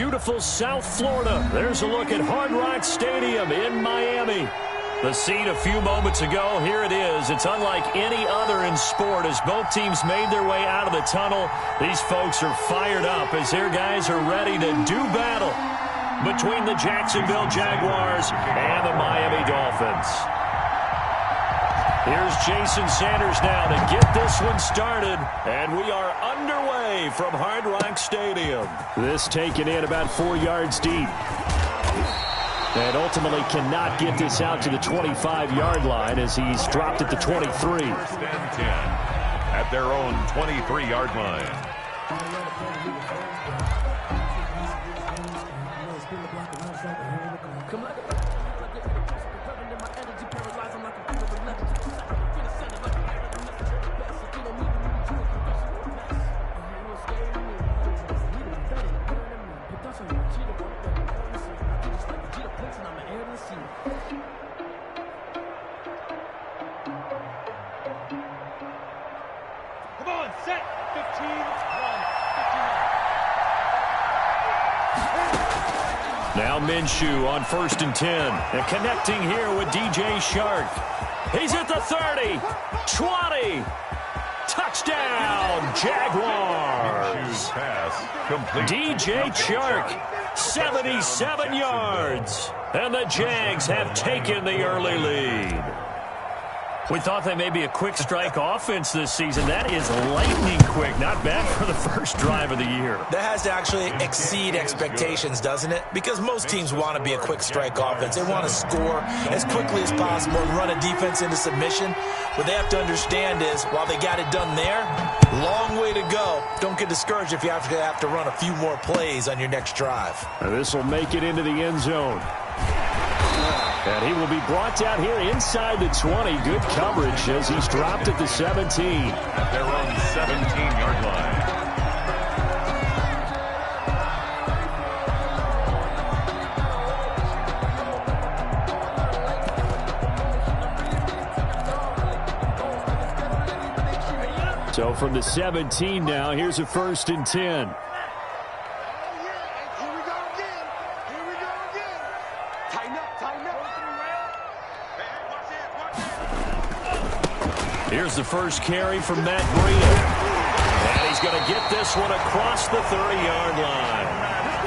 beautiful South Florida. There's a look at Hard Rock Stadium in Miami. The scene a few moments ago, here it is. It's unlike any other in sport as both teams made their way out of the tunnel. These folks are fired up as their guys are ready to do battle between the Jacksonville Jaguars and the Miami Dolphins. Here's Jason Sanders now to get this one started, and we are underway from Hard Rock Stadium. This taken in about 4 yards deep. And ultimately cannot get this out to the 25-yard line as he's dropped at the 23. First and 10 at their own 23-yard line. Now Minshew on 1st and 10. And connecting here with DJ Shark. He's at the 30, 20. Touchdown, Jaguars. DJ Shark, 77 yards. And the Jags have taken the early lead. We thought they may be a quick strike offense this season. That is lightning quick. Not bad for the first drive of the year. That has to actually exceed expectations, doesn't it? Because most teams want to be a quick strike offense. They want to score as quickly as possible and run a defense into submission. What they have to understand is, while they got it done there, long way to go. Don't get discouraged if you have to run a few more plays on your next drive. And this will make it into the end zone. And he will be brought down here inside the 20. Good coverage as he's dropped at the 17. At their own 17-yard line. So from the 17 now, here's a 1st and 10. Here's the first carry from Matt Breida. And he's going to get this one across the 30-yard line.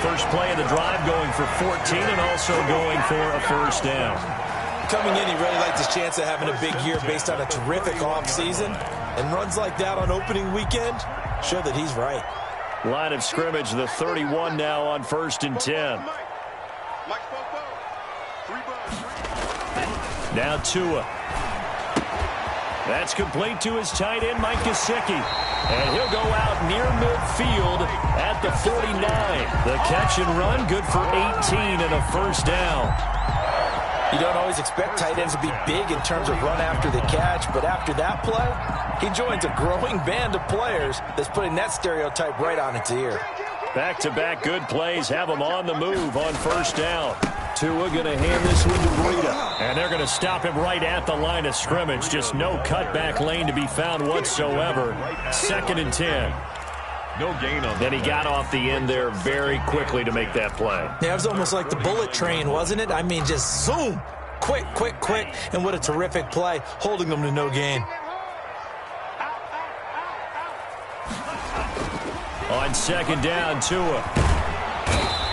First play of the drive going for 14 and also going for a first down. Coming in, he really liked his chance of having a big year based on a terrific offseason. And runs like that on opening weekend show that he's right. Line of scrimmage, the 31 now on 1st and 10. Now Tua. That's complete to his tight end, Mike Gesicki. And he'll go out near midfield at the 49. The catch and run, good for 18 and a first down. You don't always expect tight ends to be big in terms of run after the catch, but after that play, he joins a growing band of players that's putting that stereotype right on its ear. Back-to-back good plays have him on the move on first down. Tua going to hand this one to Breida. And they're going to stop him right at the line of scrimmage. Just no cutback lane to be found whatsoever. 2nd and 10. No gain on that. Then he got off the end there very quickly to make that play. Yeah, it was almost like the bullet train, wasn't it? I mean, just zoom. Quick, quick, quick. And what a terrific play, holding them to no gain. On 2nd down, Tua.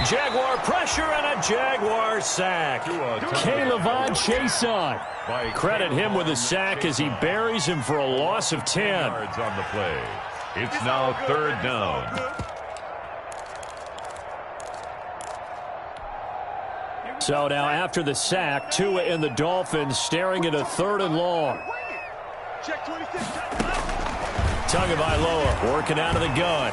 Jaguar pressure and a Jaguar sack. K'Lavon Chaisson. Credit him with a sack as he buries him for a loss of 10. Yards on the play. It's now 3rd down. So now after the sack, Tua and the Dolphins staring at a 3rd and long. Tagovailoa working out of the gun.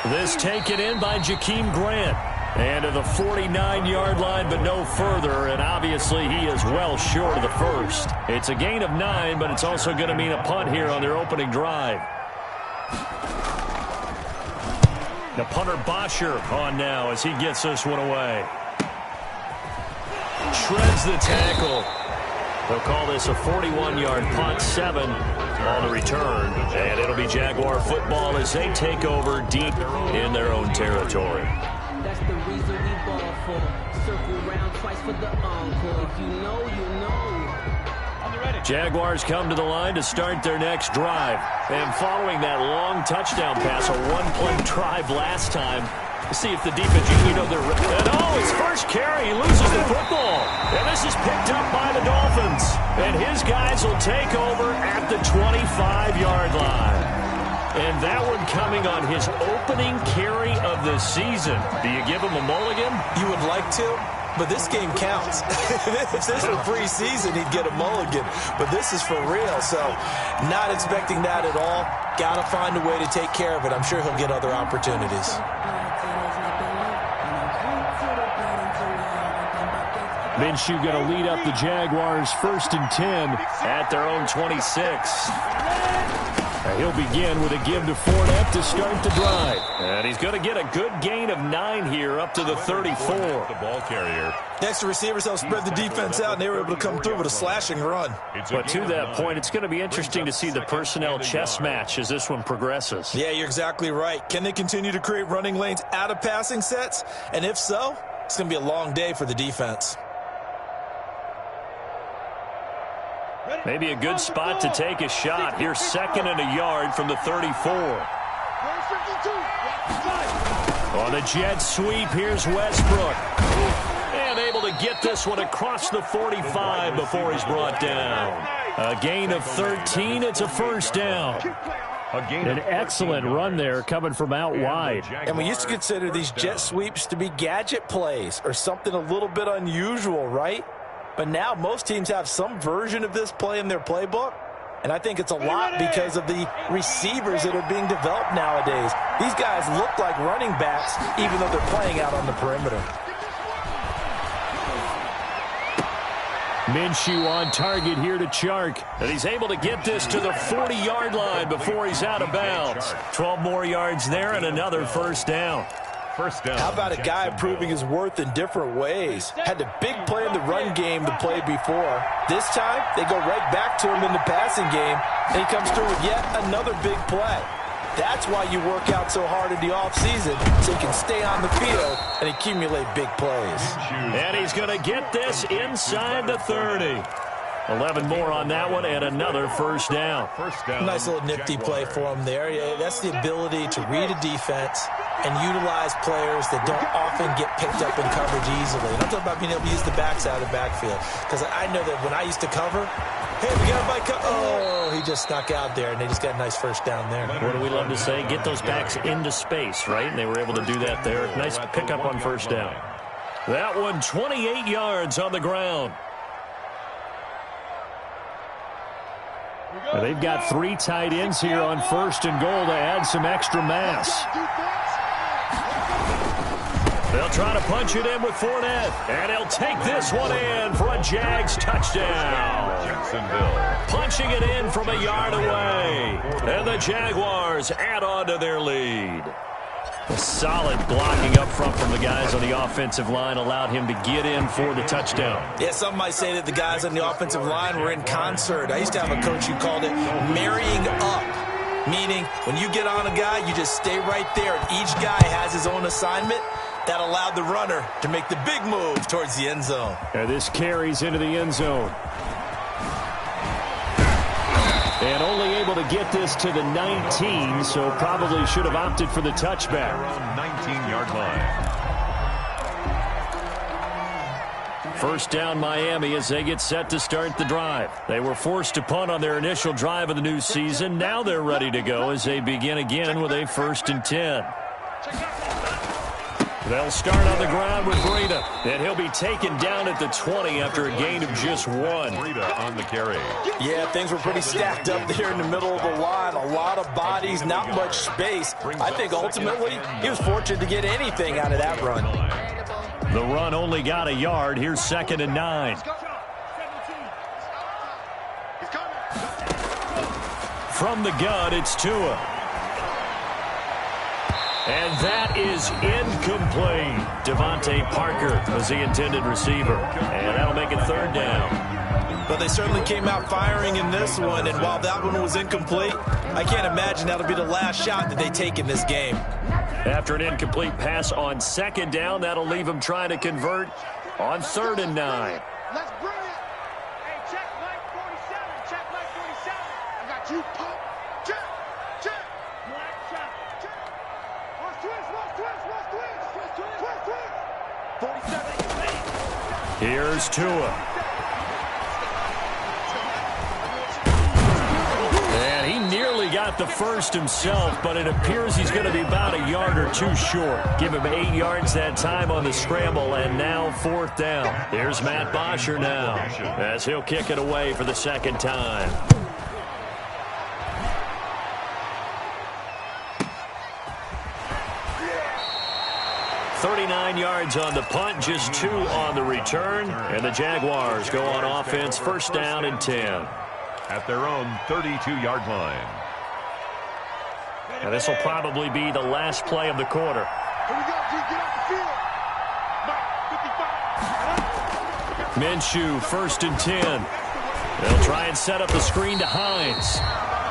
This taken in by Jakeem Grant. And to the 49-yard line, but no further. And obviously he is well short of the first. It's a gain of 9, but it's also going to mean a punt here on their opening drive. The punter Bosher on now as he gets this one away. Shreds the tackle. They'll call this a 41-yard punt, 7 on the return. And it'll be Jaguar football as they take over deep in their own territory. That's the reason we ball for. Circle round twice for the encore. If you know, you know. Jaguars come to the line to start their next drive. And following that long touchdown pass, a one-play drive last time, see if the defense, they're... And his first carry, he loses the football. And this is picked up by the Dolphins. And his guys will take over at the 25-yard line. And that one coming on his opening carry of the season. Do you give him a mulligan? You would like to, but this game counts. If this were preseason, he'd get a mulligan. But this is for real, so not expecting that at all. Got to find a way to take care of it. I'm sure he'll get other opportunities. Minshew going to lead up the Jaguars 1st and 10 at their own 26. He'll begin with a give to Fournette to start the drive. And he's going to get a good gain of 9 here up to the 34. The ball carrier. Next to receivers, they'll spread the defense out, and they were able to come through with a slashing run. But to that point, it's going to be interesting to see the personnel chess match as this one progresses. Yeah, you're exactly right. Can they continue to create running lanes out of passing sets? And if so, it's going to be a long day for the defense. Maybe a good spot to take a shot. Here's 2nd and a yard from the 34. On the jet sweep, here's Westbrook. And able to get this one across the 45 before he's brought down. A gain of 13. It's a first down. An excellent run there coming from out wide. And we used to consider these jet sweeps to be gadget plays or something a little bit unusual, right? But now most teams have some version of this play in their playbook. And I think it's a lot because of the receivers that are being developed nowadays. These guys look like running backs even though they're playing out on the perimeter. Minshew on target here to Chark. And he's able to get this to the 40-yard line before he's out of bounds. 12 more yards there and another first down. First down. How about a guy proving his worth in different ways? Had the big play in the run game the play before. This time, they go right back to him in the passing game, and he comes through with yet another big play. That's why you work out so hard in the offseason, so you can stay on the field and accumulate big plays. And he's going to get this inside the 30. 11 more on that one and another first down. Nice little nifty play for him there. Yeah, that's the ability to read a defense and utilize players that don't often get picked up in coverage easily. And I'm talking about being able to use the backside of the backfield. Because I know that when I used to cover, hey, we got my he just snuck out there, and they just got a nice first down there. What do we love to say? Get those backs into space, right? And they were able to do that there. Nice pickup on first down. That one 28 yards on the ground. They've got 3 tight ends here on 1st and goal to add some extra mass. They'll try to punch it in with Fournette, and he'll take this one in for a Jags touchdown. Jacksonville. Punching it in from a yard away, and the Jaguars add on to their lead. A solid blocking up front from the guys on the offensive line allowed him to get in for the touchdown. Yeah, some might say that the guys on the offensive line were in concert. I used to have a coach who called it marrying up, meaning when you get on a guy, you just stay right there, and each guy has his own assignment. That allowed the runner to make the big move towards the end zone. And this carries into the end zone. And only able to get this to the 19, so probably should have opted for the touchback. Around 19-yard line. First down Miami as they get set to start the drive. They were forced to punt on their initial drive of the new season. Now they're ready to go as they begin again with a 1st and 10. They'll start on the ground with Breida, and he'll be taken down at the 20 after a gain of just 1. Breida on the carry. Yeah, things were pretty stacked up there in the middle of the line. A lot of bodies, not much space. I think ultimately he was fortunate to get anything out of that run. The run only got a yard. Here's 2nd and 9. From the gun, it's Tua. And that is incomplete. Devontae Parker was the intended receiver. And that'll make it 3rd down. But they certainly came out firing in this one. And while that one was incomplete, I can't imagine that'll be the last shot that they take in this game. After an incomplete pass on second down, that'll leave him trying to convert on 3rd and 9. Let's bring it. Hey, check Mike 47. Check Mike 47. I got you, Pop. Check. Check. Black check. Check. Watch twist. Watch twist. Watch twist. Twist. Twist. Twist. 47. Here's Tua. And he nearly got the first himself, but it appears he's going to be about a yard or two short. Give him 8 yards that time on the scramble, and now 4th down. Here's Matt Bosher now, as he'll kick it away for the 2nd time. $39 yards on the punt, just 2 on the return, and the Jaguars go on offense, 1st down and 10. At their own 32-yard line. And this will probably be the last play of the quarter. Here we go, G. Get off the field. Mike, 55. Minshew, 1st and 10. They'll try and set up the screen to Hines.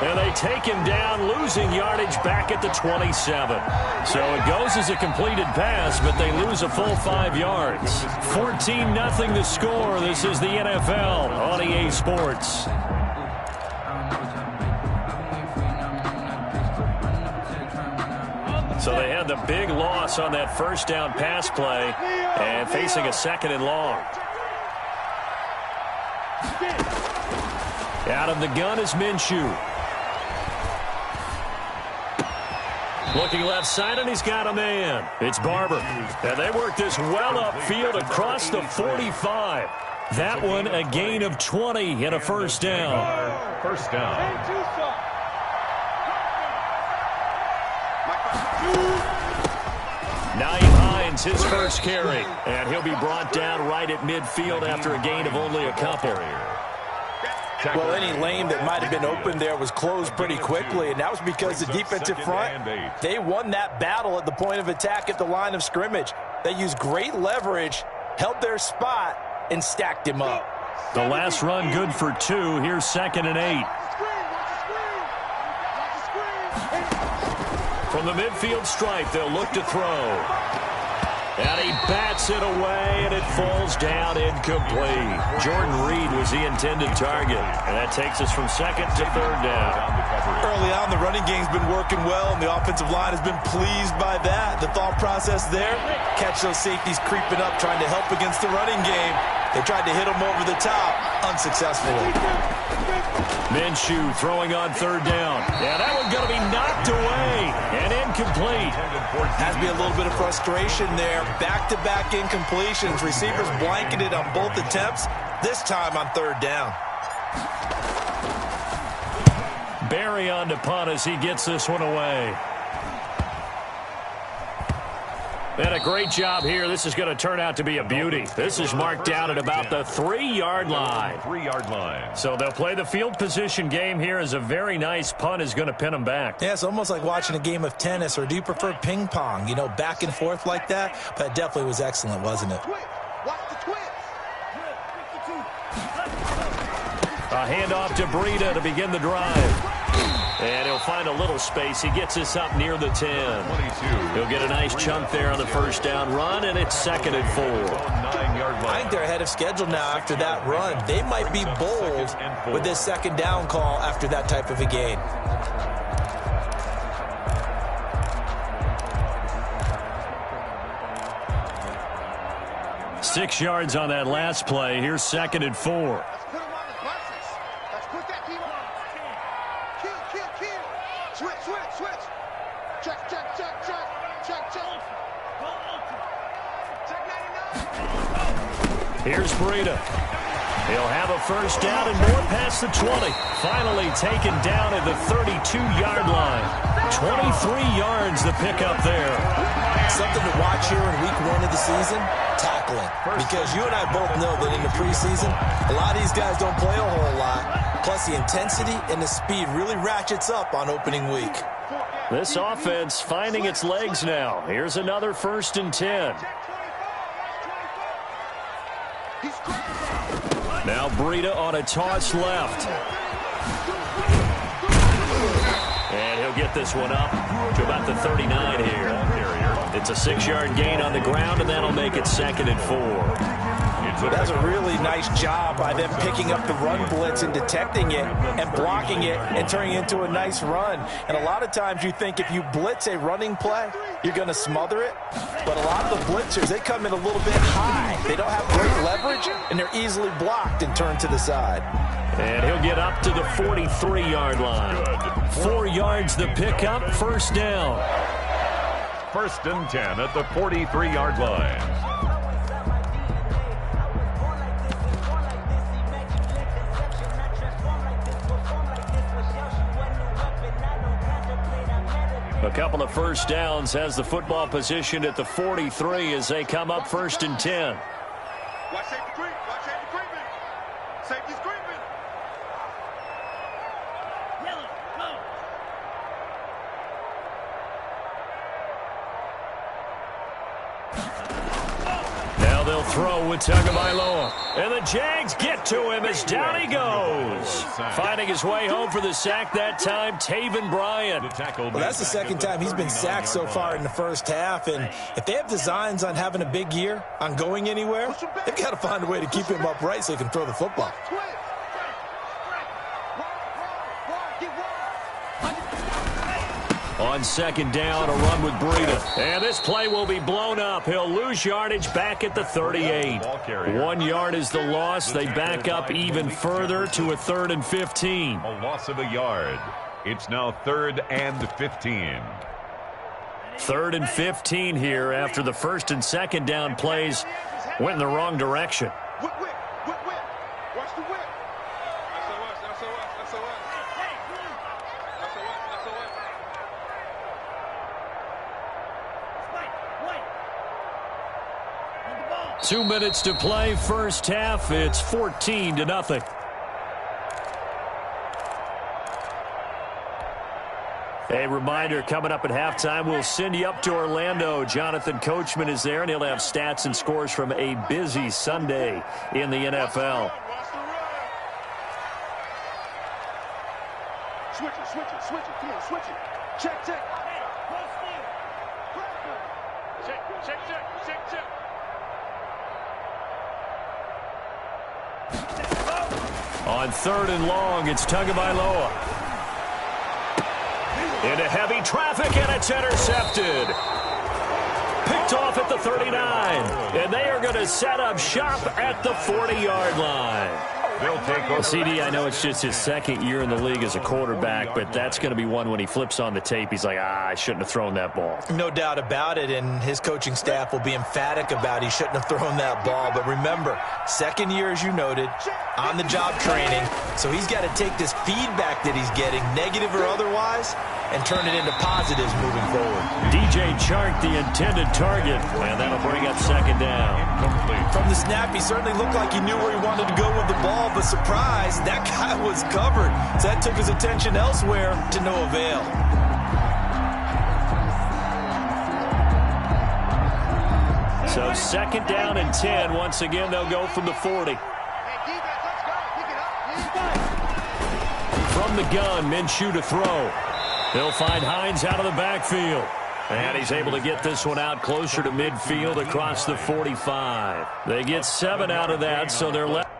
And they take him down, losing yardage back at the 27. So it goes as a completed pass, but they lose a full 5 yards. 14-0 the score. This is the NFL on EA Sports. So they had the big loss on that 1st down pass play and facing a 2nd and long. Out of the gun is Minshew. Looking left side, and he's got a man. It's Barber. And they work this well upfield across the 45. That one a gain of 20 and a 1st down. 1st down. Naeem Hines, his first carry, and he'll be brought down right at midfield after a gain of only a couple. Well, any lane that might have been open there was closed pretty quickly, and that was because the defensive front, they won that battle at the point of attack at the line of scrimmage. They used great leverage, held their spot, and stacked him up. The last run good for 2. Here's 2nd and 8. From the midfield stripe, they'll look to throw. And he bats it away, and it falls down incomplete. Jordan Reed was the intended target, and that takes us from 2nd to 3rd down. Early on, the running game's been working well, and the offensive line has been pleased by that. The thought process there, catch those safeties creeping up, trying to help against the running game. They tried to hit them over the top, unsuccessfully. Minshew throwing on 3rd down. Yeah, that one going to be knocked away and incomplete. Has to be a little bit of frustration there. Back-to-back incompletions. Receivers blanketed on both attempts, this time on 3rd down. Barry on to punt as he gets this one away. And a great job here. This is going to turn out to be a beauty. This is marked down at about the 3-yard line. 3-yard line. So they'll play the field position game here as a very nice punt is going to pin them back. Yeah, it's almost like watching a game of tennis, or do you prefer ping pong? You know, back and forth like that? But it definitely was excellent, wasn't it? Watch the twist. A handoff to Breida to begin the drive. And he'll find a little space. He gets this up near the 10. 22. He'll get a nice chunk there on the 1st down run, and it's 2nd and 4. 9-yard line. I think they're ahead of schedule now after that run. They might be bold with this 2nd down call after that type of a gain. Six yards on that last play. Here's 2nd and 4. Here's Breida. He'll have a 1st down and more past the 20. Finally taken down at the 32-yard line. 23 yards the pickup there. Something to watch here in week 1 of the season, tackling. Because you and I both know that in the preseason, a lot of these guys don't play a whole lot. Plus the intensity and the speed really ratchets up on opening week. This offense finding its legs now. Here's another 1st and 10. Now Breida on a toss left. And he'll get this one up to about the 39 here. It's a 6-yard gain on the ground, and that'll make it 2nd and 4. That's a really nice job by them picking up the run blitz and detecting it and blocking it and turning it into a nice run. And a lot of times you think if you blitz a running play, you're going to smother it. But a lot of the blitzers, they come in a little bit high. They don't have great leverage, and they're easily blocked and turned to the side. And he'll get up to the 43-yard line. 4 yards the pickup, 1st down. 1st and 10 at the 43-yard line. A couple of 1st downs has the football positioned at the 43 as they come up 1st and 10. Watch safety creep. Watch safety creeping. Safety's creeping. Yellow, go. Now they'll throw with Tagovailoa. And the Jags get to him as down he goes. Finding his way home for the sack that time, Taven Bryan. Well, that's the 2nd time he's been sacked so far in the 1st half. And if they have designs on having a big year, on going anywhere, they've got to find a way to keep him upright so he can throw the football. On 2nd down, a run with Breida. And this play will be blown up. He'll lose yardage back at the 38. 1 yard is the loss. They back up even further to a 3rd and 15. A loss of a yard. It's now 3rd and 15. 3rd and 15 here after the 1st and 2nd down plays went in the wrong direction. Whip. Watch the whip. SOS. 2 minutes to play, 1st half. It's 14-0. A reminder, coming up at halftime, we'll send you up to Orlando. Jonathan Coachman is there, and he'll have stats and scores from a busy Sunday in the NFL. Switch it. Come on, switch it. Check. Check. On 3rd and long, it's Tagovailoa. Into heavy traffic, and it's intercepted. Picked off at the 39. And they are going to set up shop at the 40-yard line. They'll take over. CD, I know it's just his 2nd year in the league as a quarterback, but that's going to be one when he flips on the tape, he's like, I shouldn't have thrown that ball. No doubt about it, and his coaching staff will be emphatic about he shouldn't have thrown that ball. But remember, 2nd year, as you noted, on-the-job training, so he's got to take this feedback that he's getting, negative or otherwise, and turn it into positives moving forward. DJ Chark, the intended target, and that'll bring up 2nd down. From the snap, he certainly looked like he knew where he wanted to go with the ball, but surprise, that guy was covered. So that took his attention elsewhere to no avail. So 2nd down and 10. Once again, they'll go from the 40. From the gun, Minshew to throw. They'll find Hines out of the backfield. And he's able to get this one out closer to midfield across the 45. They get 7 out of that, so they're left.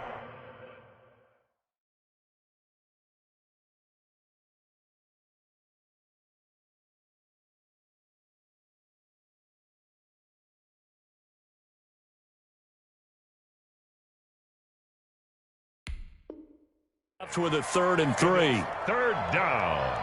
With a 3rd and 3. 3rd down.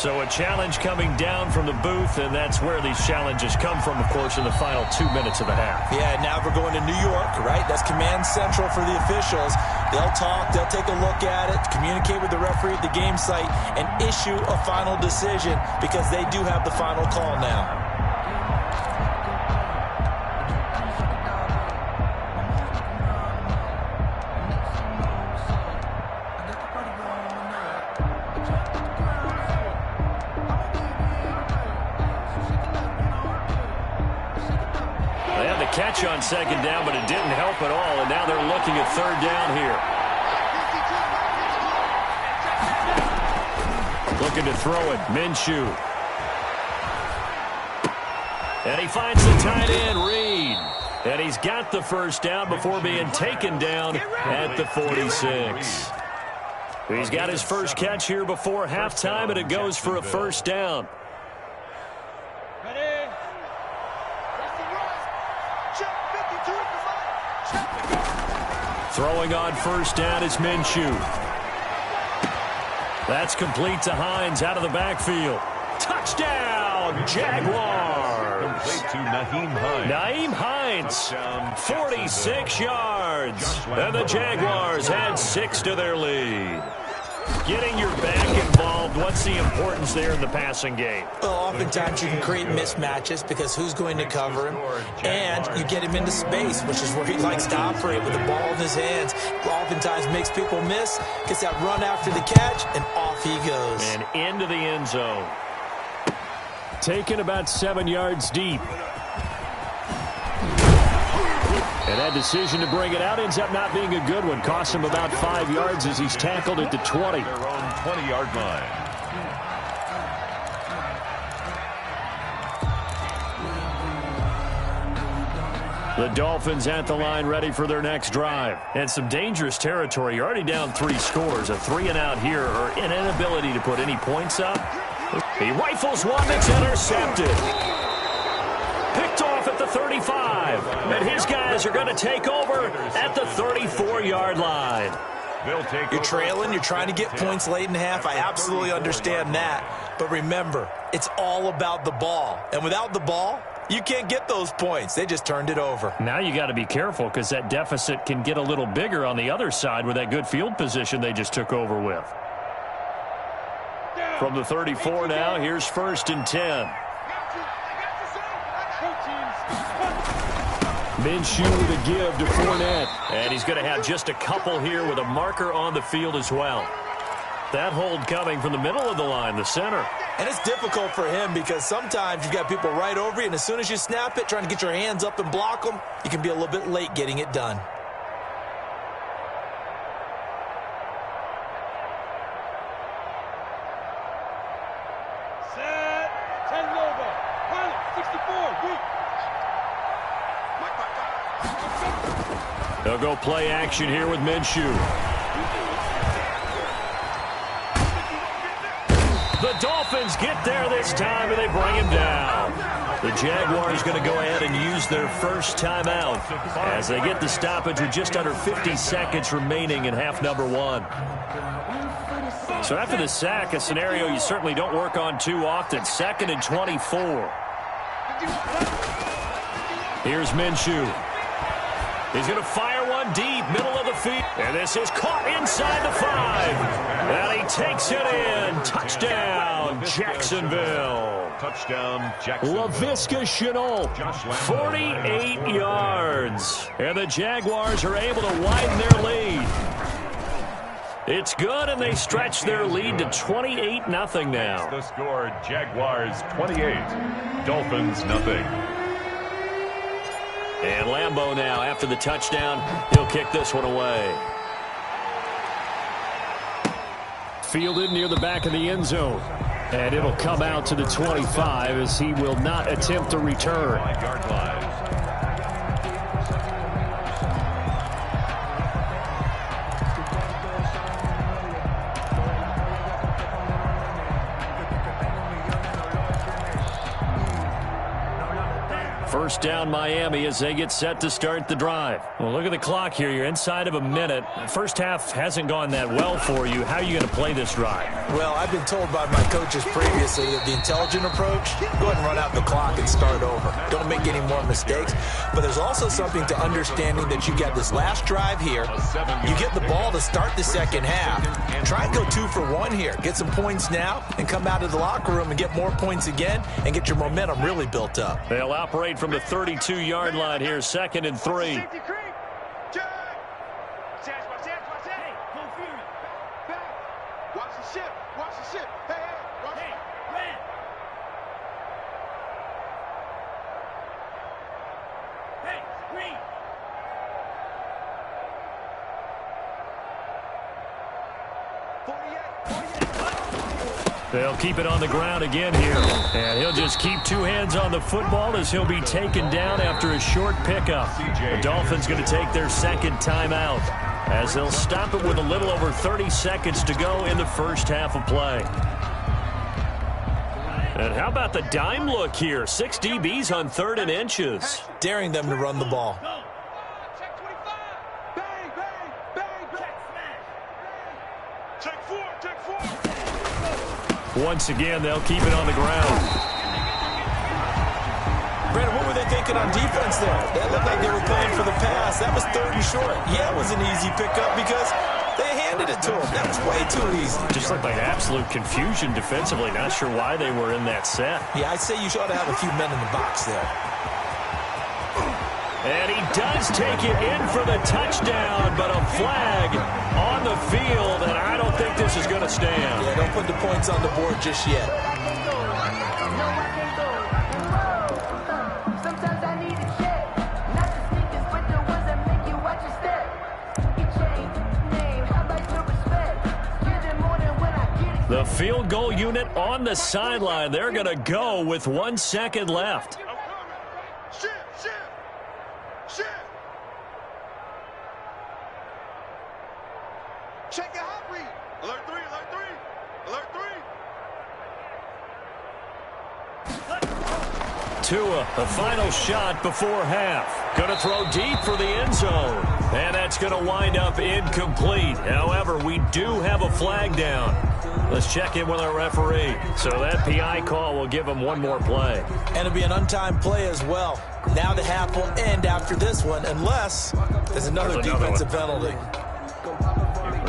So a challenge coming down from the booth, and that's where these challenges come from, of course, in the final 2 minutes of the half. Yeah, now we're going to New York, right? That's command central for the officials. They'll talk, they'll take a look at it, communicate with the referee at the game site, and issue a final decision because they do have the final call now. catch on second down, but it didn't help at all, and now they're looking at third down here. Looking to throw it, Minshew. And he finds the tight end, Reed. And he's got the first down before being taken down at the 46. He's got his first catch here before halftime, and it goes for a first down. Throwing on first down is Minshew. That's complete to Hines out of the backfield. Touchdown, Jaguars. Complete to Nyheim Hines, 46 yards. And the Jaguars add 6 to their lead. Getting your back involved, what's the importance there in the passing game? Well, oftentimes you can create mismatches because who's going to cover him, and you get him into space, which is where he likes to operate with the ball in his hands. Oftentimes makes people miss, gets that run after the catch, and off he goes. And into the end zone. Taken about 7 yards deep. And that decision to bring it out ends up not being a good one. Costs him about 5 yards as he's tackled at the 20. Their own 20-yard line. The Dolphins at the line ready for their next drive. And some dangerous territory. You're already down 3 scores. A 3-and-out here or an inability to put any points up. He rifles one that's intercepted. Picked off at the 35. And his guys are going to take over at the 34-yard line. You're trailing. You're trying to get points late in half. I absolutely understand that. But remember, it's all about the ball. And without the ball, you can't get those points. They just turned it over. Now you got to be careful because that deficit can get a little bigger on the other side with that good field position they just took over with. From the 34 now, here's 1st and 10. Minshew with a give to Fournette. And he's going to have just a couple here with a marker on the field as well. That hold coming from the middle of the line, the center. And it's difficult for him because sometimes you've got people right over you, and as soon as you snap it, trying to get your hands up and block them, you can be a little bit late getting it done. Set. 10 over. Pilot, 64. Weak. They'll go play action here with Minshew. The Dolphins get there this time, and they bring him down. The Jaguars going to go ahead and use their first timeout as they get the stoppage with just under 50 seconds remaining in half number 1. So after the sack, a scenario you certainly don't work on too often. 2nd and 24. Here's Minshew. He's going to fire one deep, middle of the field. And this is caught inside the 5. And he takes it in. Touchdown, Jacksonville. Touchdown, Jacksonville. Laviska Shenault, 48 yards. And the Jaguars are able to widen their lead. It's good, and they stretch their lead to 28-0 now. The score, Jaguars 28, Dolphins nothing. And Lambeau now, after the touchdown, he'll kick this one away. Fielded near the back of the end zone. And it'll come out to the 25 as he will not attempt to return. 5-yard line. First down Miami as they get set to start the drive. Well, look at the clock here. You're inside of a minute. First half hasn't gone that well for you. How are you going to play this drive? Well, I've been told by my coaches previously that the intelligent approach, go ahead and run out the clock and start over. Don't make any more mistakes. But there's also something to understanding that you got this last drive here. You get the ball to start the second half. Try and go 2 for 1 here. Get some points now and come out of the locker room and get more points again and get your momentum really built up. They'll operate from the 32-yard line here, 2nd and 3. Watch the ship. Watch the ship. Hey, watch it. Hey. They'll keep it on the ground again here. And he'll just keep two hands on the football as he'll be taken down after a short pickup. The Dolphins going to take their second timeout as they'll stop it with a little over 30 seconds to go in the first half of play. And how about the dime look here? 6 DBs on 3rd and inches. Daring them to run the ball. Check 25. Bang, bang, bang, bang. Check 4, check 4. Once again, they'll keep it on the ground. Brandon, what were they thinking on defense there? That looked like they were playing for the pass. That was 3rd and short. Yeah, it was an easy pickup because they handed it to him. That was way too easy. Just looked like absolute confusion defensively. Not sure why they were in that set. Yeah, I'd say you ought to have a few men in the box there. And he does take it in for the touchdown, but a flag on the field, and I don't think this is going to stand. Yeah, don't put the points on the board just yet. The field goal unit on the sideline. They're going to go with 1 second left. Check your hot read. Alert 3, alert 3, alert 3. Tua, the final shot before half. Going to throw deep for the end zone. And that's going to wind up incomplete. However, we do have a flag down. Let's check in with our referee. So that PI call will give him one more play. And it'll be an untimed play as well. Now the half will end after this one, unless there's another defensive penalty.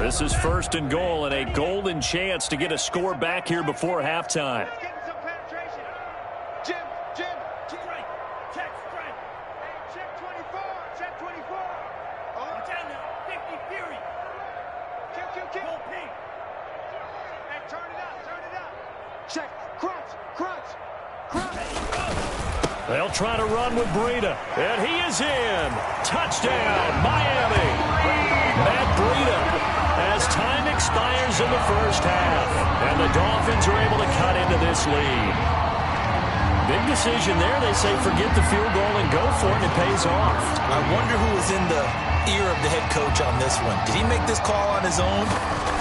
This is 1st and goal and a golden chance to get a score back here before halftime. Getting some penetration. Jim, right. Check straight. Hey, check 24. Check 24. Watch out now. 50 Fury. Kick. Roll P. Hey, turn it up. Check. Crunch. They'll try to run with Breida. And he is in. Touchdown, Miami. Matt Breida. As time expires in the first half, and the Dolphins are able to cut into this lead. Big decision there. They say forget the field goal and go for it, and it pays off. I wonder who was in the ear of the head coach on this one. Did he make this call on his own,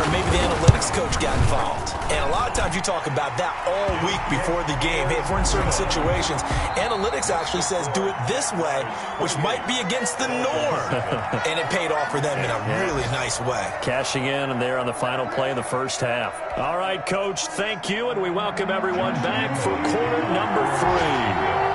or maybe the analytics coach got involved? And a lot of times you talk about that all week before the game. Hey, if we're in certain situations, analytics actually says do it this way, which might be against the norm. And it paid off for them in a really nice way. Cashing in, and they're on the final play of the first half. All right, Coach, thank you, and we welcome everyone back for quarter number 3.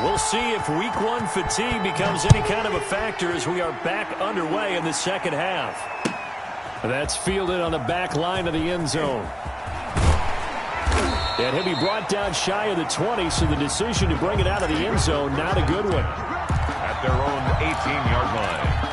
We'll see if week 1 fatigue becomes any kind of a factor as we are back underway in the second half. That's fielded on the back line of the end zone. And he'll be brought down shy of the 20, so the decision to bring it out of the end zone, not a good one. At their own 18-yard line.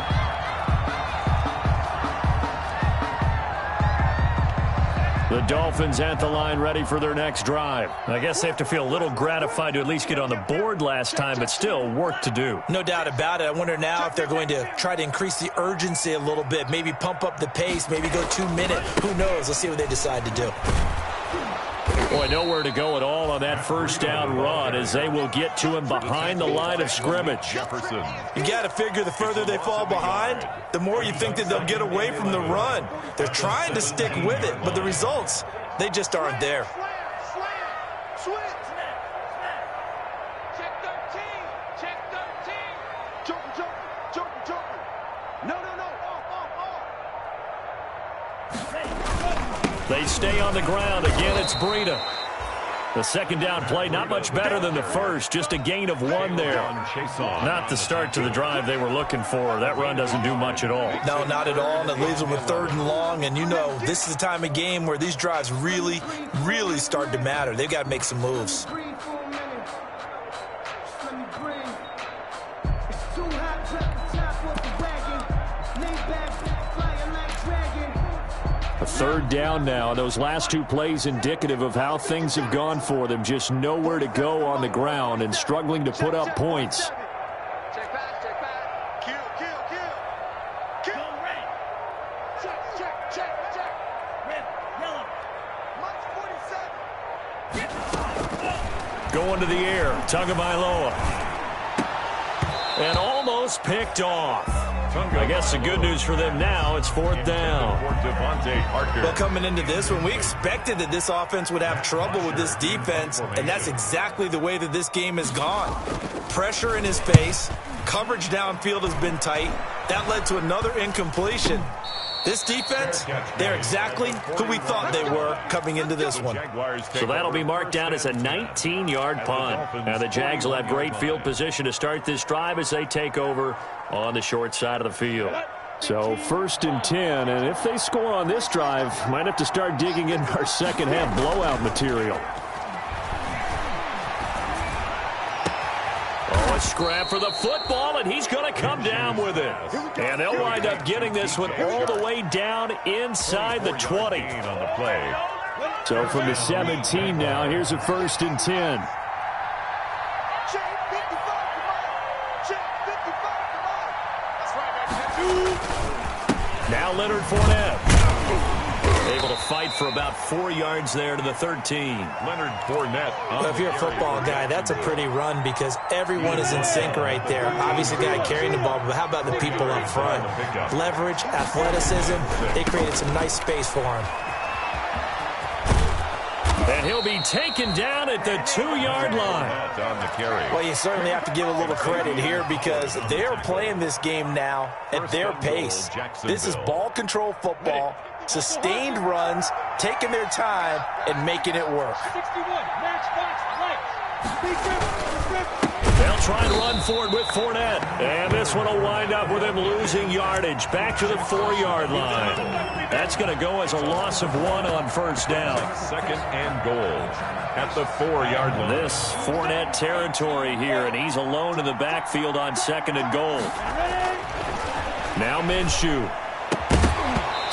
The Dolphins at the line ready for their next drive. I guess they have to feel a little gratified to at least get on the board last time, but still work to do. No doubt about it. I wonder now if they're going to try to increase the urgency a little bit, maybe pump up the pace, maybe go 2 minute. Who knows? Let's see what they decide to do. Boy, nowhere to go at all on that first down run as they will get to him behind the line of scrimmage. Jefferson. You got to figure the further they fall behind, the more you think that they'll get away from the run. They're trying to stick with it, but the results, they just aren't there. Slam. Switch. Check 13. Check 13. Joker. No. Off. They stay on the ground. Again, it's Breida. The second down play, not much better than the first. Just a gain of 1 there. Not the start to the drive they were looking for. That run doesn't do much at all. No, not at all, and it leaves them with 3rd and long. And you know, this is the time of game where these drives really, really start to matter. They've got to make some moves. A third down now. Those last two plays indicative of how things have gone for them. Just nowhere to go on the ground and struggling to put up points. Check back, check back. Kill. Go red. Check. Red, yellow. Mike's 47. Going to the air. Tagovailoa. And almost picked off. I guess the good news for them now, it's fourth down. Well, coming into this one, we expected that this offense would have trouble with this defense, and that's exactly the way that this game has gone. Pressure in his face, coverage downfield has been tight. That led to another incompletion. This defense, they're exactly who we thought they were coming into this one. So that'll be marked down as a 19-yard punt. Now the Jags will have great field position to start this drive as they take over on the short side of the field. So 1st and 10, and if they score on this drive, might have to start digging in our second half blowout material. A scrap for the football, and he's going to come down with it. And they'll wind up getting this one all the way down inside the 20. So from the 17 now, here's a 1st and 10. Now Leonard Fournette. Able to fight for about 4 yards there to the 13. Leonard Fournette. Well, if you're a football guy, that's a pretty run because everyone is in sync right there. Obviously, the guy carrying the ball, but how about the people up front? Leverage, athleticism, they created some nice space for him. And he'll be taken down at the 2-yard line. Well, you certainly have to give a little credit here because they're playing this game now at their pace. This is ball control football. Sustained runs, taking their time, and making it work. They'll try and run forward with Fournette. And this one will wind up with him losing yardage back to the 4-yard line. That's going to go as a loss of 1 on 1st down. 2nd and goal at the 4-yard line. This Fournette territory here, and he's alone in the backfield on 2nd and goal. Now Minshew.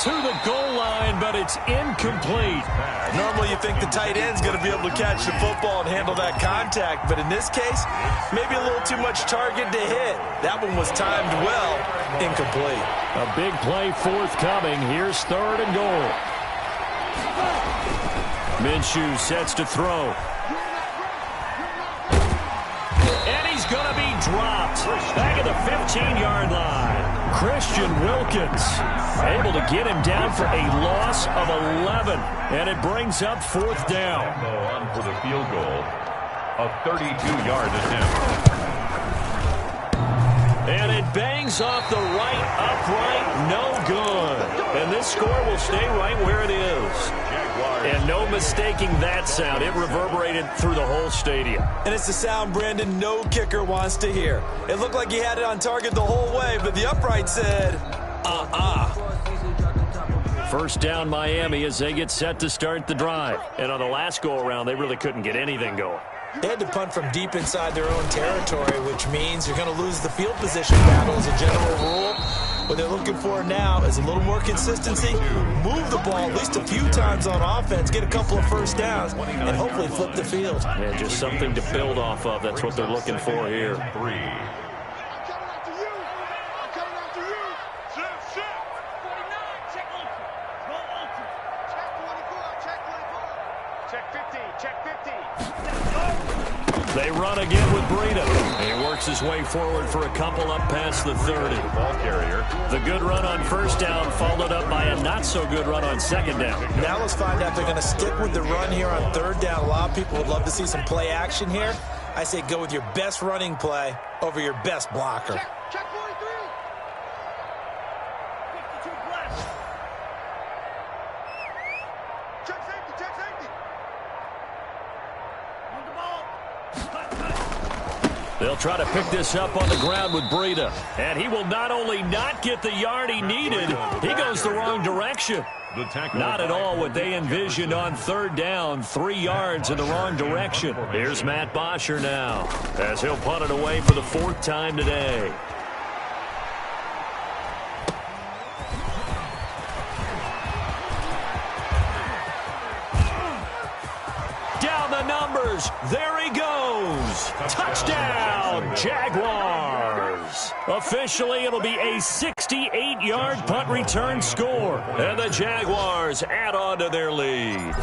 To the goal line, but it's incomplete. Normally you think the tight end's going to be able to catch the football and handle that contact, but in this case, maybe a little too much target to hit. That one was timed well, incomplete. A big play forthcoming. Here's 3rd and goal. Minshew sets to throw. And he's going to be dropped back at the 15-yard line. Christian Wilkins able to get him down for a loss of 11, and it brings up 4th down. On for the field goal, a 32-yard attempt. And it bangs off the right upright, no good. And this score will stay right where it is. And no mistaking that sound. It reverberated through the whole stadium. And it's the sound Brandon no kicker wants to hear. It looked like he had it on target the whole way, but the upright said, First down Miami as they get set to start the drive. And on the last go-around, they really couldn't get anything going. They had to punt from deep inside their own territory, which means you're going to lose the field position battle as a general rule. What they're looking for now is a little more consistency, move the ball at least a few times on offense, get a couple of first downs, and hopefully flip the field. Yeah, just something to build off of. That's what they're looking for here. They run again with Breida. And he works his way forward for a couple up past the 30. Ball carrier. The good run on 1st down followed up by a not-so-good run on 2nd down. Now let's find out if they're going to stick with the run here on 3rd down. A lot of people would love to see some play action here. I say go with your best running play over your best blocker. Check 43. 52 blast. Check safety, check safety. On the ball. They'll try to pick this up on the ground with Breida. And he will not only not get the yard he needed, he goes the wrong direction. Not at all what they envisioned on 3rd down. 3 yards in the wrong direction. Here's Matt Bosher now as he'll punt it away for the 4th time today. fires. There he goes. Touchdown, Jaguars. Officially, it'll be a 68-yard punt return score. And the Jaguars add on to their lead.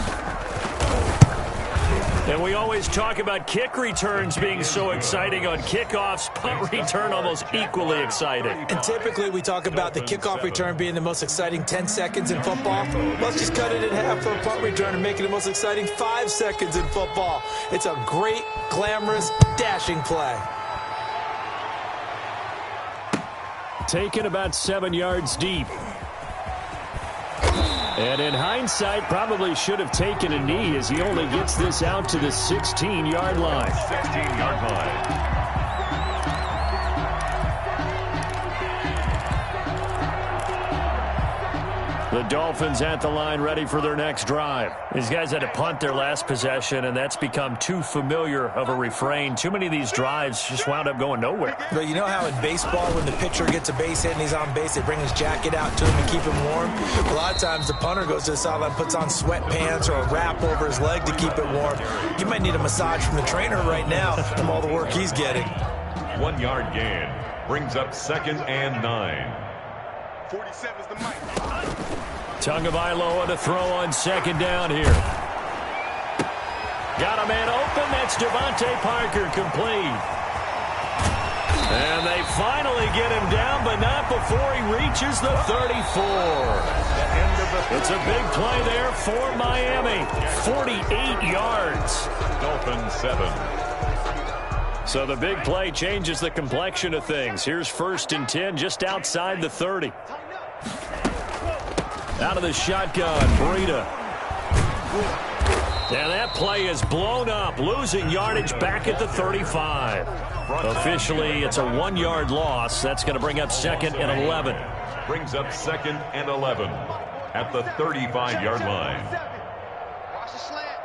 And we always talk about kick returns being so exciting on kickoffs. Punt return almost equally exciting. And typically we talk about the kickoff return being the most exciting 10 seconds in football. Let's just cut it in half for a punt return and make it the most exciting 5 seconds in football. It's a great, glamorous, dashing play. Taken about 7 yards deep. And in hindsight, probably should have taken a knee as he only gets this out to the 16-yard line. 16-yard line. The Dolphins at the line ready for their next drive. These guys had to punt their last possession, and that's become too familiar of a refrain. Too many of these drives just wound up going nowhere. But you know how in baseball, when the pitcher gets a base hit and he's on base, they bring his jacket out to him to keep him warm? A lot of times the punter goes to the sideline, puts on sweatpants or a wrap over his leg to keep it warm. You might need a massage from the trainer right now from all the work he's getting. 1 yard gain brings up 2nd and 9. 47's the mic. Tagovailoa to throw on 2nd down here. Got a man open. That's Devontae Parker, complete. And they finally get him down, but not before he reaches the 34. It's a big play there for Miami. 48 yards. Dolphins 7. So the big play changes the complexion of things. Here's 1st and 10 just outside the 30. Out of the shotgun, Breida. And that play is blown up, losing yardage back at the 35. Officially, it's a 1-yard loss. That's going to bring up 2nd and 11. Brings up 2nd and 11 at the 35-yard line. Watch the slant.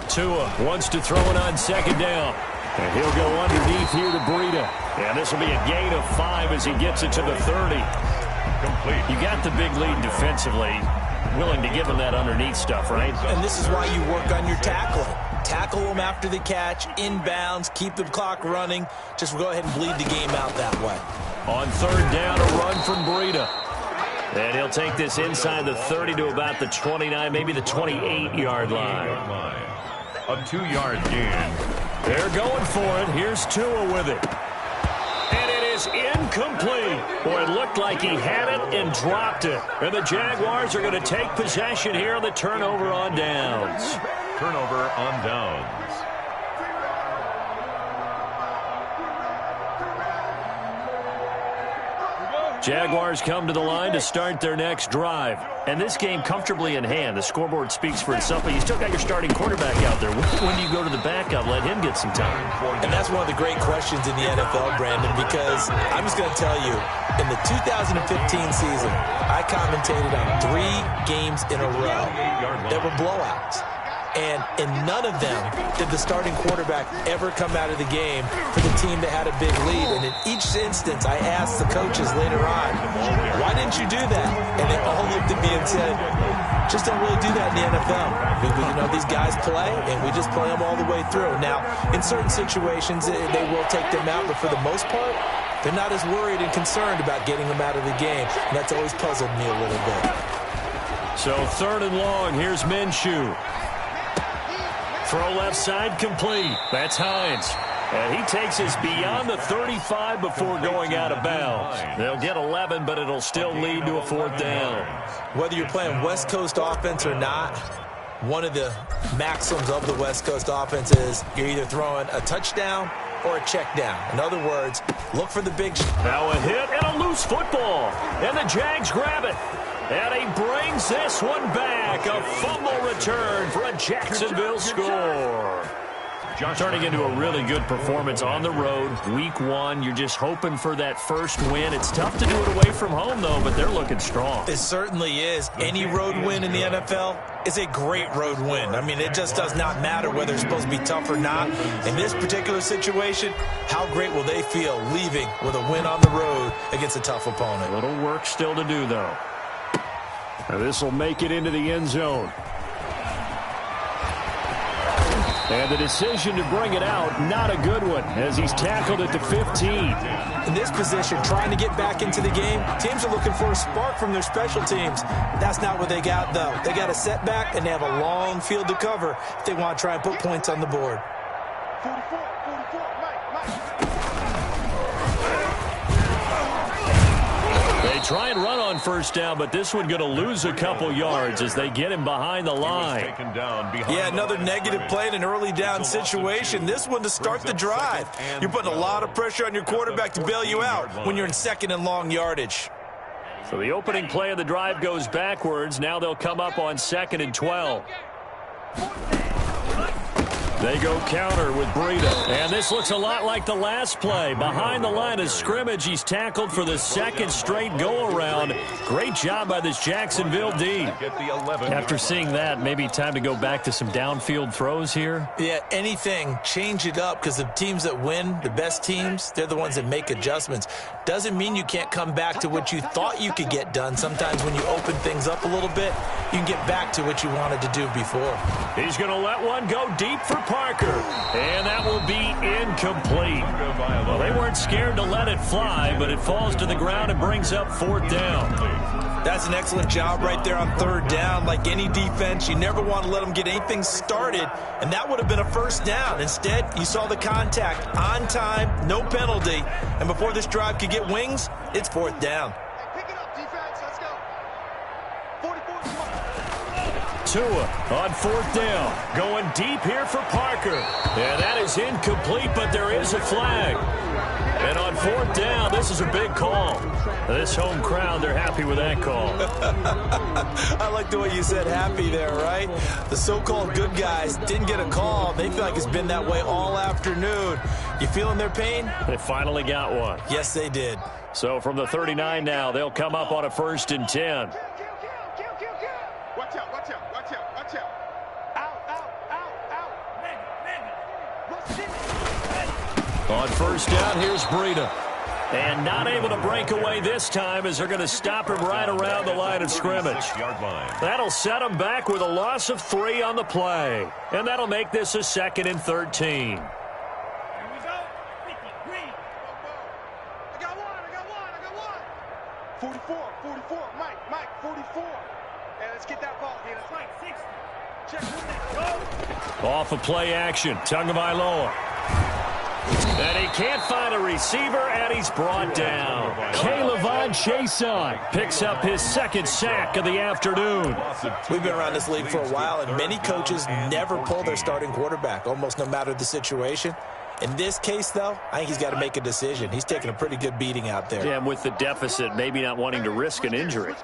Tua wants to throw it on 2nd down. And he'll go underneath here to Breida. And this will be a gain of 5 as he gets it to the 30. Complete. You got the big lead defensively, willing to give him that underneath stuff, right? And this is why you work on your tackling. Tackle them after the catch, inbounds, keep the clock running. Just go ahead and bleed the game out that way. On 3rd down, a run from Breida. And he'll take this inside the 30 to about the 29, maybe the 28-yard line. A 2-yard gain. They're going for it. Here's Tua with it. And it is incomplete. Boy, it looked like he had it and dropped it. And the Jaguars are going to take possession here on the turnover on downs. Turnover on downs. Jaguars come to the line to start their next drive. And this game comfortably in hand. The scoreboard speaks for itself, but you still got your starting quarterback out there. When do you go to the backup? Let him get some time. And that's one of the great questions in the NFL, Brandon, because I'm just going to tell you, in the 2015 season, I commentated on 3 games in a row that were blowouts. And in none of them did the starting quarterback ever come out of the game for the team that had a big lead. And in each instance, I asked the coaches later on, why didn't you do that? And they all looked at me and said, just don't really do that in the NFL. You know, these guys play, and we just play them all the way through. Now, in certain situations, they will take them out, but for the most part, they're not as worried and concerned about getting them out of the game. And that's always puzzled me a little bit. So 3rd and long, here's Minshew. Throw left side complete. That's Hines. And he takes us beyond the 35 before going out of bounds. They'll get 11, but it'll still lead to a 4th down. Whether you're playing West Coast offense or not, one of the maxims of the West Coast offense is you're either throwing a touchdown or a check down. In other words, look for the big... Now a hit and a loose football. And the Jags grab it. And he brings this one back. A fumble return for a Jacksonville score. Turning into a really good performance on the road. Week 1, you're just hoping for that first win. It's tough to do it away from home, though, but they're looking strong. It certainly is. Any road win in the NFL is a great road win. I mean, it just does not matter whether it's supposed to be tough or not. In this particular situation, how great will they feel leaving with a win on the road against a tough opponent? A little work still to do, though. Now this will make it into the end zone. And the decision to bring it out, not a good one, as he's tackled at the 15. In this position, trying to get back into the game, teams are looking for a spark from their special teams. That's not what they got, though. They got a setback, and they have a long field to cover if they want to try and put points on the board. 44, Mike. They try and run on first down, but this one going to lose a couple yards as they get him behind the line. Yeah, another negative play in an early down situation. This one to start the drive. You're putting a lot of pressure on your quarterback to bail you out when you're in second and long yardage. So the opening play of the drive goes backwards. Now they'll come up on 2nd and 12. They go counter with Breida. And this looks a lot like the last play. Behind the line of scrimmage, he's tackled for the second straight go-around. Great job by this Jacksonville D. After seeing that, maybe time to go back to some downfield throws here. Yeah, anything, change it up, because the teams that win, the best teams, they're the ones that make adjustments. Doesn't mean you can't come back to what you thought you could get done. Sometimes when you open things up a little bit, you can get back to what you wanted to do before. He's going to let one go deep for Parker, and that will be incomplete. Well, they weren't scared to let it fly, but it falls to the ground and brings up 4th down. That's an excellent job right there on 3rd down. Like any defense, you never want to let them get anything started, and that would have been a 1st down. Instead, you saw the contact on time, no penalty, and before this drive could get wings, it's 4th down. Pick it up, defense. Let's go. 44. Tua on 4th down, going deep here for Parker. And that is incomplete, but there is a flag. And on 4th down, this is a big call. This home crowd, they're happy with that call. I like the way you said happy there, right? The so-called good guys didn't get a call. They feel like it's been that way all afternoon. You feeling their pain? They finally got one. Yes, they did. So from the 39 now, they'll come up on a 1st and 10. Watch out. On 1st down, here's Breida. And not able to break away this time as they're going to stop him right around the line of scrimmage. That'll set him back with a loss of 3 on the play. And that'll make this a 2nd and 13. I got one. 44, Mike, 44. Hey, let's get that ball, Dina. That's right, 60. Check with that. Go. Off of play action, Tagovailoa. And he can't find a receiver, and he's brought down. K'Lavon Chaisson picks up his 2nd sack of the afternoon. We've been around this league for a while, and many coaches never pull their starting quarterback, almost no matter the situation. In this case, though, I think he's got to make a decision. He's taking a pretty good beating out there. Yeah, and with the deficit, maybe not wanting to risk an injury.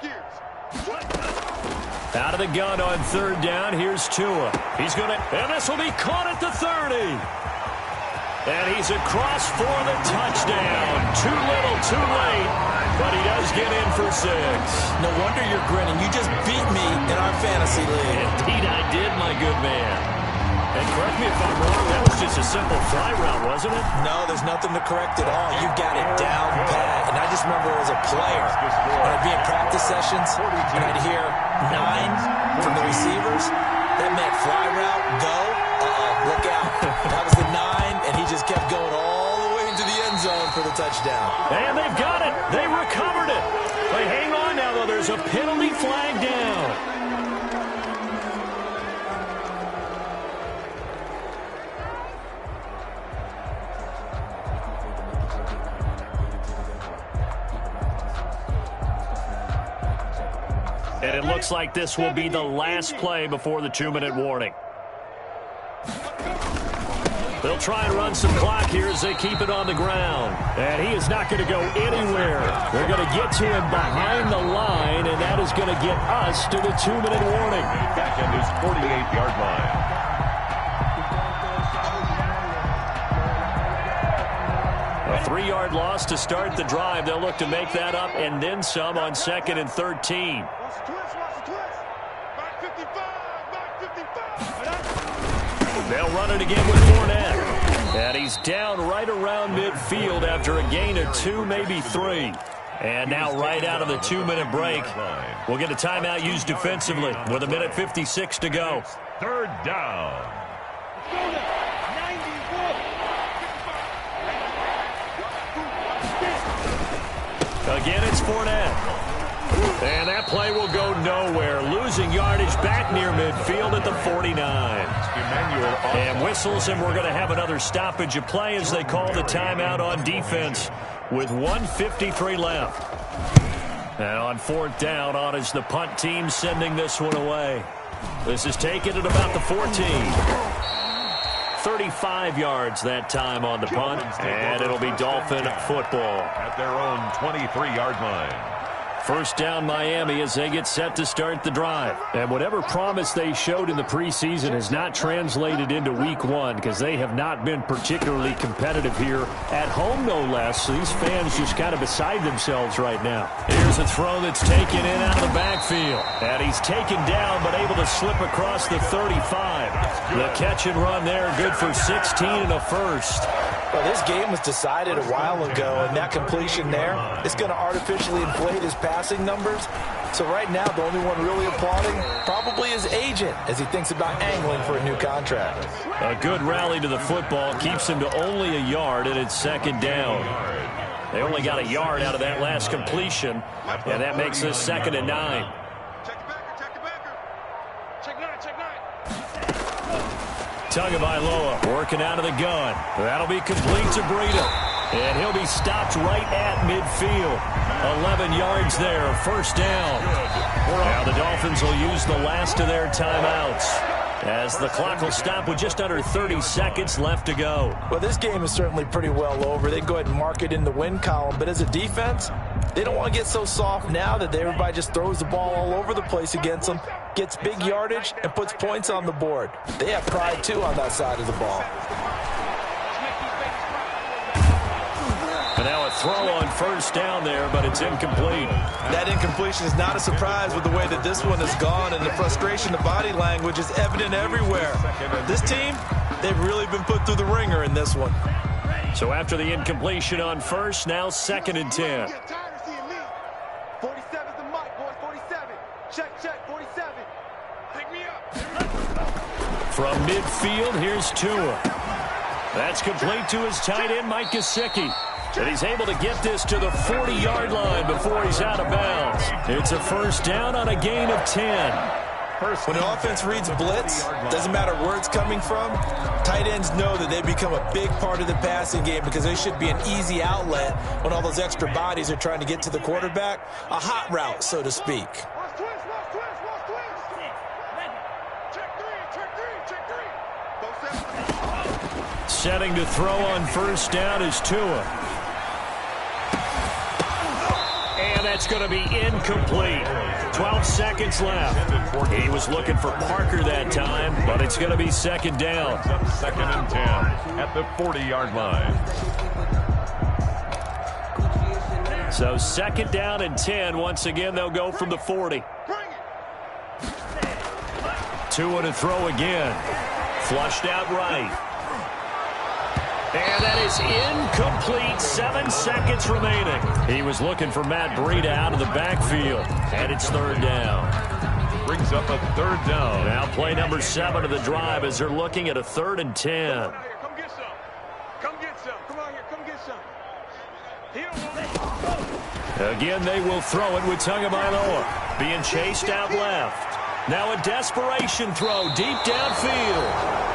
Out of the gun on 3rd down, here's Tua. He's going to, and this will be caught at the 30. And he's across for the touchdown. Too little, too late, but he does get in for 6. No wonder you're grinning. You just beat me in our fantasy league. Indeed I did, my good man. And correct me if I'm wrong, that was just a simple fly route, wasn't it? No, there's nothing to correct at all. You got it down pat. And I just remember as a player, when I'd be in practice sessions, and I'd hear 9 from the receivers, that meant fly route, go, look out. That was the 9, and he just kept going all the way into the end zone for the touchdown. And they've got it. They recovered it. But hang on now, though. There's a penalty flag down. And it looks like this will be the last play before the 2-minute warning. They'll try and run some clock here as they keep it on the ground. And he is not going to go anywhere. They're going to get to him behind the line, and that is going to get us to the 2-minute warning. Back at his 48-yard line. A 3-yard loss to start the drive. They'll look to make that up and then some on 2nd and 13. They'll run it again with Fournette. And he's down right around midfield after a gain of 2, maybe 3. And now right out of the 2-minute break, we'll get a timeout used defensively with 1:56 to go. 3rd down. Again, it's Fournette. And that play will go nowhere. Losing yardage back near midfield at the 49. And whistles, and we're going to have another stoppage of play as they call the timeout on defense with 1:53 left. And on fourth down, on is the punt team sending this one away. This is taken at about the 14. 35 yards that time on the punt, and it'll be Dolphin football. At their own 23-yard line. First down Miami as they get set to start the drive. And whatever promise they showed in the preseason has not translated into week one because they have not been particularly competitive here at home, no less. So these fans just kind of beside themselves right now. Here's a throw that's taken in out of the backfield. And he's taken down but able to slip across the 35. The catch and run there, good for 16 and a first. Well, this game was decided a while ago, and that completion there is going to artificially inflate his passing numbers. So right now, the only one really applauding probably his agent as he thinks about angling for a new contract. A good rally to the football keeps him to only a yard, and it's second down. They only got a yard out of that last completion, and that makes this 2nd and 9. Tagovailoa working out of the gun. That'll be complete to Breida. And he'll be stopped right at midfield. 11 yards there, first down. Now the Dolphins will use the last of their timeouts as the clock will stop with just under 30 seconds left to go. Well, this game is certainly pretty well over. They go ahead and mark it in the win column. But as a defense, they don't want to get so soft now that everybody just throws the ball all over the place against them, gets big yardage, and puts points on the board. They have pride, too, on that side of the ball. And now a throw on first down there, but it's incomplete. That incompletion is not a surprise with the way that this one has gone, and the frustration, the body language is evident everywhere. This team, they've really been put through the ringer in this one. So after the incompletion on first, now 2nd and 10. 47's the mic, boys. 47. Check, 47. Pick me up. From midfield, here's Tua. That's complete to his tight end, Mike Gesicki. And he's able to get this to the 40-yard line before he's out of bounds. It's a first down on a gain of 10. When the offense reads blitz, doesn't matter where it's coming from, tight ends know that they become a big part of the passing game because they should be an easy outlet when all those extra bodies are trying to get to the quarterback. A hot route, so to speak. Setting to throw on first down is Tua. And that's going to be incomplete. 12 seconds left. He was looking for Parker that time, but it's going to be second down. 2nd and 10 at the 40-yard line. So 2nd down and 10. Once again, they'll go from the 40. Tua to throw again. Flushed out right. And that is incomplete. 7 seconds remaining. He was looking for Matt Breida out of the backfield. And it's 3rd down. Brings up a 3rd down. Now play number 7 of the drive as they're looking at a 3rd and 10. Come get some. Come get some. Come on here. Come get some. He don't want it. Again, they will throw it with Tagovailoa being chased out left. Now a desperation throw deep downfield.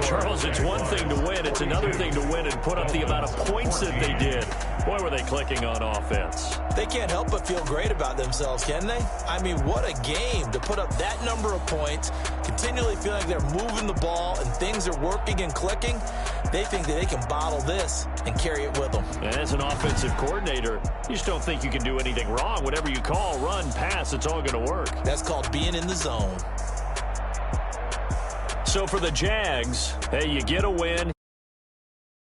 Charles, it's one thing to win. It's another thing to win and put up the amount of points that they did. Boy, were they clicking on offense. They can't help but feel great about themselves, can they? I mean, what a game to put up that number of points, continually feel like they're moving the ball and things are working and clicking. They think that they can bottle this and carry it with them. And as an offensive coordinator, you just don't think you can do anything wrong. Whatever you call, run, pass, it's all going to work. That's called being in the zone. So for the Jags, hey, you get a win.